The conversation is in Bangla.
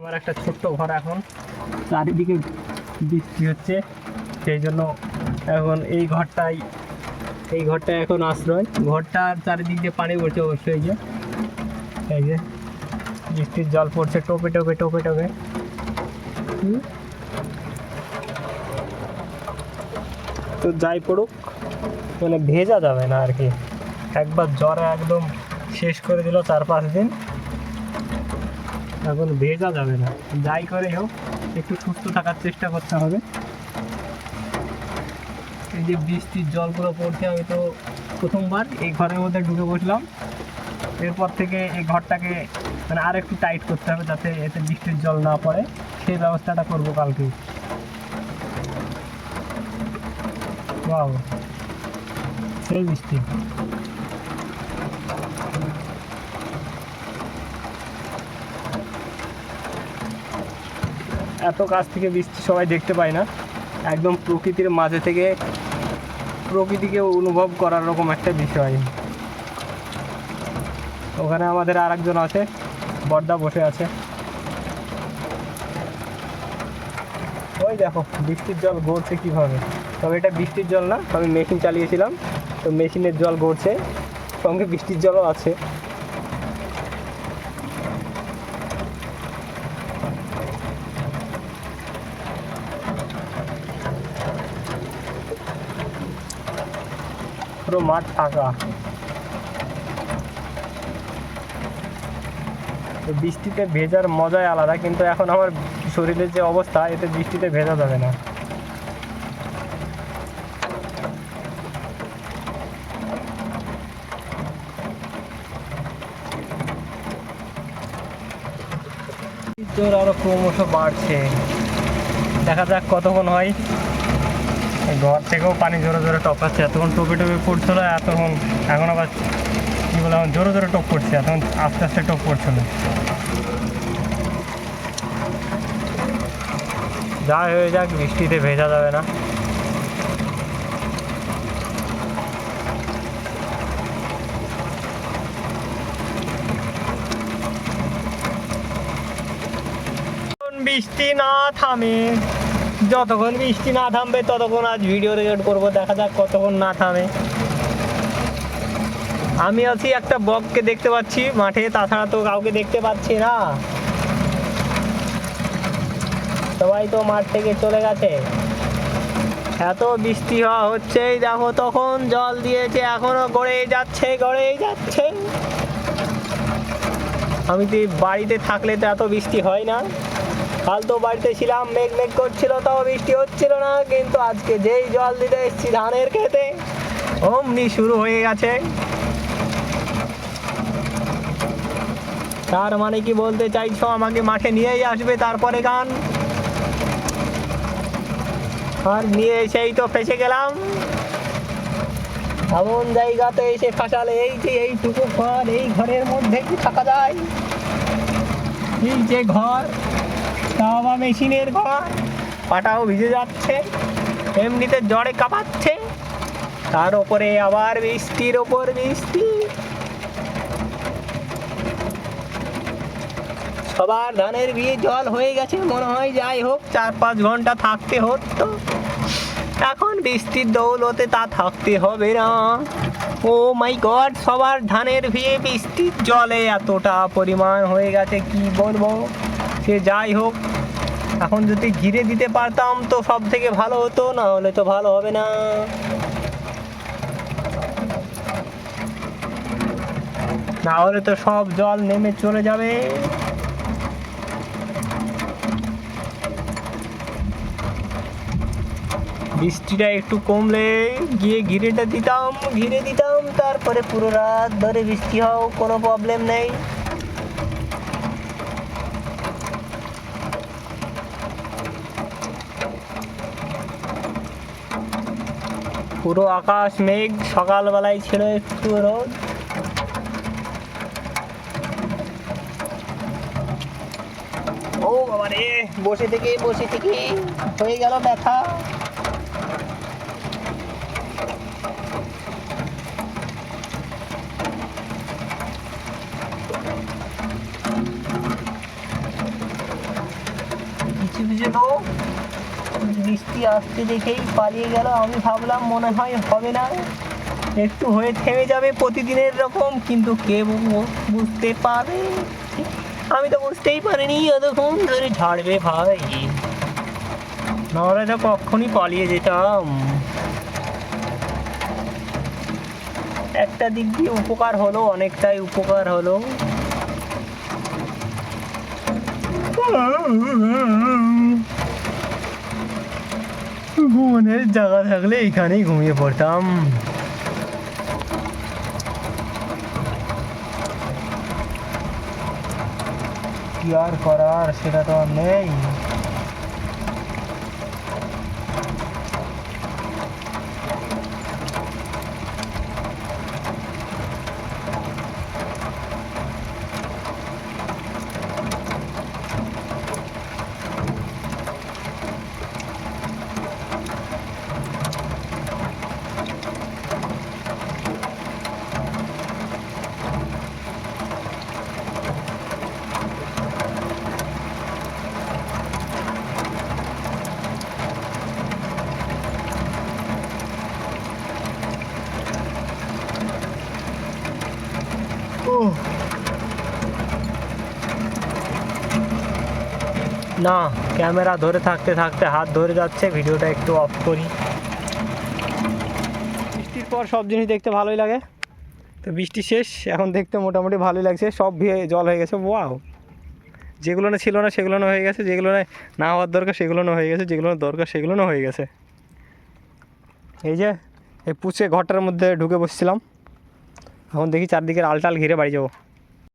আমার একটা ছোট্ট ঘর, এখন চারিদিকে বৃষ্টি হচ্ছে, সেই জন্য এখন এই ঘরটাই এখন আশ্রয়। ঘরটার চারিদিক দিয়ে পানি পড়ছে অবশ্যই, এই যে বৃষ্টির জল পড়ছে টোপে টোপে টোপে টোপে। তো যাই পড়ুক, মানে ভেজা যাবে না আর কি। একবার জ্বরে একদম শেষ করে দিল 4-5 দিন, এখন ভেজা যাবে না। যাই করে হোক একটু সুস্থ থাকার চেষ্টা করতে হবে। এই যে বৃষ্টির জলগুলো পড়ছে, আমি তো প্রথমবার এই ঘরের মধ্যে ঢুকে বসলাম। এরপর থেকে এই ঘরটাকে মানে আর একটু টাইট করতে হবে, যাতে এতে বৃষ্টির জল না পড়ে, সেই ব্যবস্থাটা করবো কালকে। ওয়াও, সেই বৃষ্টি। এত কাছ থেকে বৃষ্টি সবাই দেখতে পায় না, একদম প্রকৃতির মাঝে থেকে প্রকৃতিকে অনুভব করার রকম একটা বিষয়। ওখানে আমাদের আর একজন আছে, বর্দা বসে আছে। ওই দেখো বৃষ্টির জল গড়ছে কীভাবে। তবে এটা বৃষ্টির জল না, আমি মেশিন চালিয়েছিলাম, তো মেশিনের জল গড়ছে, সঙ্গে বৃষ্টির জলও আছে। পুরো মাঠ ফাঁকা। তো বৃষ্টিতে ভেজার মজাই আলাদা, কিন্তু এখন আমার শরীরের যে অবস্থা, এতে বৃষ্টিতে ভেজা যাবে না। তোর আরো ক্রমশ বাড়ছে, দেখা যাক কতক্ষণ হয়। ঘর থেকেও পানি জোরে জোরে টপকাচ্ছে, এতক্ষণ টোপে টোপে পড়ছিল, এখন আবার কী বলে, এখন জোরে জোরে টপ পড়ছে, এখন আস্তে আস্তে টপ পড়ছিল। যা হয়ে যাক, বৃষ্টিতে ভেজা যাবে না। বৃষ্টি না থামে, যতক্ষণ বৃষ্টি না থামবে ততক্ষণ আজ ভিডিও রেকর্ড করবো। দেখা যাক কতক্ষণ না থামে। আমি আছি একটা বককে দেখতে পাচ্ছি মাঠে, তাছাড়া তো কাউকে দেখতে পাচ্ছি না। সবাই তো মাঠ থেকে চলে গেছে। এত বৃষ্টি হওয়া হচ্ছে, দেখো তখন জল দিয়েছে, এখনো গড়েই যাচ্ছে গড়েই যাচ্ছে। আমি তো বাড়িতে থাকলে তো এত বৃষ্টি হয় না। কাল তো বাড়িতে ছিলাম, মেঘ মেঘ করছিল, তাও বৃষ্টি হচ্ছিল না। কিন্তু আজকে যেই জল দিতে এসেছি ধানের খেতে, অমনি শুরু হয়ে গেছে। তার মানে কি বলতে চাইছো, আমাকে মাঠে নিয়েই আসবে তারপরে গান? আর নিয়ে এসেই তো ফেসে গেলাম। এমন জায়গাতে এসে ফাঁসালে, এই যে এইটুকু ঘর, এই ঘরের মধ্যে কি থাকা যায়? এই যে ঘর, তাও আবার মেশিনের ঘর, পাটাও ভিজে যাচ্ছে, এমনিতে জ্বরে কাঁপাচ্ছে, তার উপরে আবার বৃষ্টির ওপর বৃষ্টি। সবার ধানের বিয়ে জল হয়ে গেছে মনে হয়। যাই হোক, 4-5 ঘন্টা থাকতে হতো, এখন বৃষ্টির দৌলতে তা থাকতে হবে না। ও মাই গড, সবার ধানের বিয়ে বৃষ্টির জলে এতটা পরিমাণ হয়ে গেছে, কি বলবো। সে যাই হোক, এখন যদি ঘিরে দিতে পারতাম তো সব থেকে ভালো হতো, না হলে তো ভালো হবে না। না হলে তো সব জল নেমে চলে যাবে। বৃষ্টিটা একটু কমলে গিয়ে ঘিরে দিতাম, তারপরে পুরো রাত ধরে বৃষ্টি হও, কোনো প্রবলেম নেই। পুরো আকাশ মেঘ, সকালবেলায় ছিল একটু রোদ। ও বাবা রে, বসে থেকে হয়ে গেল ব্যথা। পিছু পিছু লোক বৃষ্টি আসতে দেখেই পালিয়ে গেল। আমি ভাবলাম মনে হয় হবে না, একটু হয়ে থেমে যাবে প্রতিদিনের রকম, কিন্তু কে বুঝতে পারে? আমি তো বুঝতেই পারিনি এতক্ষণ ধরে ঝাড়বে ভাই, নাহলে তো কখনই পালিয়ে যেতাম। একটা দিক দিয়ে উপকার হলো, অনেকটাই উপকার হলো। ঘুমানোর জায়গা থাকলে এখানেই ঘুমিয়ে পড়তাম। কি আর করার, সেটা তো আর নেই। না, ক্যামেরা ধরে থাকতে থাকতে হাত ধরে যাচ্ছে, ভিডিওটা একটু অফ করি। বৃষ্টির পর সব জিনিস দেখতে ভালোই লাগে, তো বৃষ্টি শেষ, এখন দেখতে মোটামুটি ভালোই লাগছে। সব জল হয়ে গেছে, ওয়াও! যেগুলো না ছিল না সেগুলো না হয়ে গেছে, যেগুলো না হওয়ার দরকার সেগুলো না হয়ে গেছে, যেগুলো দরকার সেগুলো না হয়ে গেছে। এই যে এই পুচে ঘরটার মধ্যে ঢুকে বসছিলাম, এখন দেখি চারদিকের আলটাল ঘিরে বাড়ি যাবো।